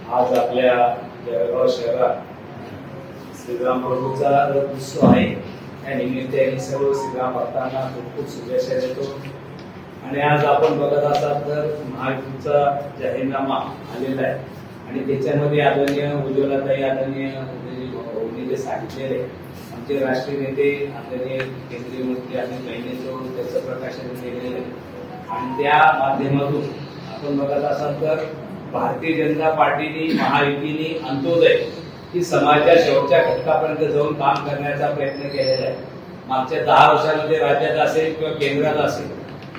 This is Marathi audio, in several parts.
आज आपल्या जळगाव शहरात श्रीराम प्रभूचा उत्सव आहे। त्या निमित्ताने सर्व श्रीराम भक्तांना खूप खूप शुभेच्छा देतो। आणि आज आपण बघत असाल तर महायुतीचा जाहीरनामा आलेला आहे आणि त्याच्यामध्ये आदरणीय उज्ज्वलाताई आदरणीय जे सांगितलेले आमचे राष्ट्रीय नेते आदरणीय केंद्रीय मंत्री आणि बहिणीचं त्याचं प्रकाशन केलेलं आहे। आणि त्या माध्यमातून आपण बघत असाल तर भारतीय जनता पार्टीने महायुतीने अंत्योदय ही समाजाच्या शेवटच्या घटकापर्यंत जाऊन काम करण्याचा प्रयत्न केलेला आहे। मागच्या 10 वर्षांमध्ये राज्यात असेल किंवा केंद्रात असेल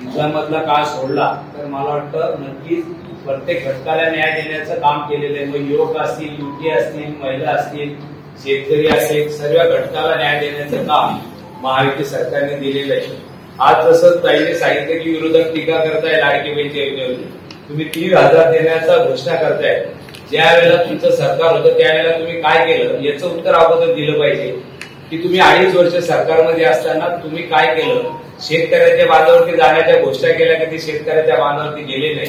युद्धामधला काळ सोडला तर मला वाटतं नक्कीच प्रत्येक घटकाला न्याय देण्याचं काम केलेलं आहे। मग युवक असतील, युवती असतील, महिला असतील, शेतकरी असेल, सर्व घटकाला न्याय देण्याचं काम महायुती सरकारने दिलेलं आहे। आज जसं ताईने सांगितलं की विरोधक टीका करताय लाडकी बहिणीच्या योजनेवर, तुम्ही 30,000 देण्याचा घोषणा करताय। ज्या वेळेला तुमचं सरकार होतं त्यावेळेला तुम्ही काय केलं याचं उत्तर अगोदर दिलं पाहिजे की तुम्ही 2.5 वर्ष सरकारमध्ये असताना तुम्ही काय केलं। शेतकऱ्याच्या बांधावरती जाण्याच्या घोषणा केल्या की ते शेतकऱ्याच्या बांधावरती गेले नाही,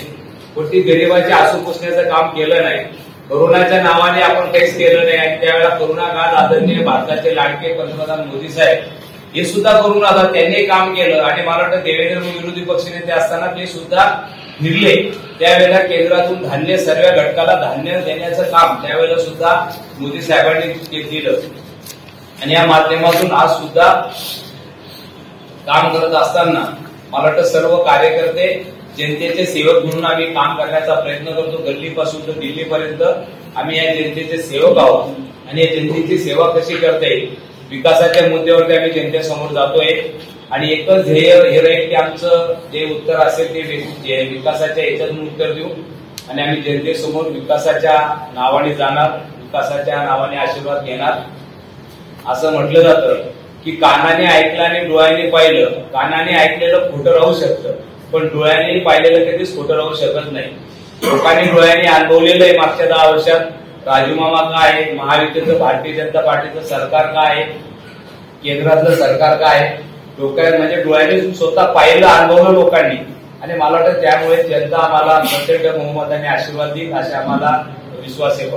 पण ती गरिबांचे आसू पुसण्याचं काम केलं नाही। कोरोनाच्या नावाने आपण काहीच केलं नाही आणि त्यावेळेला कोरोना काळात आदरणीय भारताचे लाडके पंतप्रधान मोदी साहेब हे सुद्धा करून आता त्यांनी काम केलं। आणि मला वाटतं देवेंद्र विरोधी पक्षनेते असताना ते सुद्धा निर्ले त्यावेळेला केंद्रातून धान्य सर्व घटकाला धान्य देण्याचं काम त्यावेळेला सुद्धा मोदी साहेबांनी केलं। आणि या माध्यमातून आज सुद्धा काम करत असताना मला वाटतं सर्व कार्यकर्ते जनतेचे सेवक म्हणून आम्ही काम करण्याचा प्रयत्न करतो। गल्लीपासून तर दिल्लीपर्यंत आम्ही या जनतेचे सेवक आहोत आणि या जनतेची सेवा कशी करता येईल विकासाच्या मुद्द्यावरती आम्ही जनतेसमोर जातोय। आणि एकच ध्येय हे राहील की आमचं जे उत्तर असेल ते विकासाच्या याच्यातून उत्तर देऊ आणि आम्ही जनतेसमोर विकासाच्या नावाने जाणार, विकासाच्या नावाने आशीर्वाद घेणार। असं म्हटलं जातं की कानाने ऐकलं आणि डोळ्याने पाहिलं, कानाने ऐकलेलं खोटं राहू शकतं पण डोळ्याने पाहिलेलं कधीच खोटं राहू शकत नाही। लोकांनी डोळ्याने अनुभवलेलं आहे मागच्या 10 वर्षात राजूमामा काय आहे, महायुतीचं भारतीय जनता पार्टीचं सरकार काय आहे, केंद्रातलं सरकार काय आहे, लोकांनी म्हणजे डोळ्याने स्वतः पाहिलं अनुभवलं लोकांनी। आणि मला वाटतं त्यामुळे जनता आम्हाला प्रचंड बहुमताने आशीर्वाद देईल असे आम्हाला विश्वास आहे।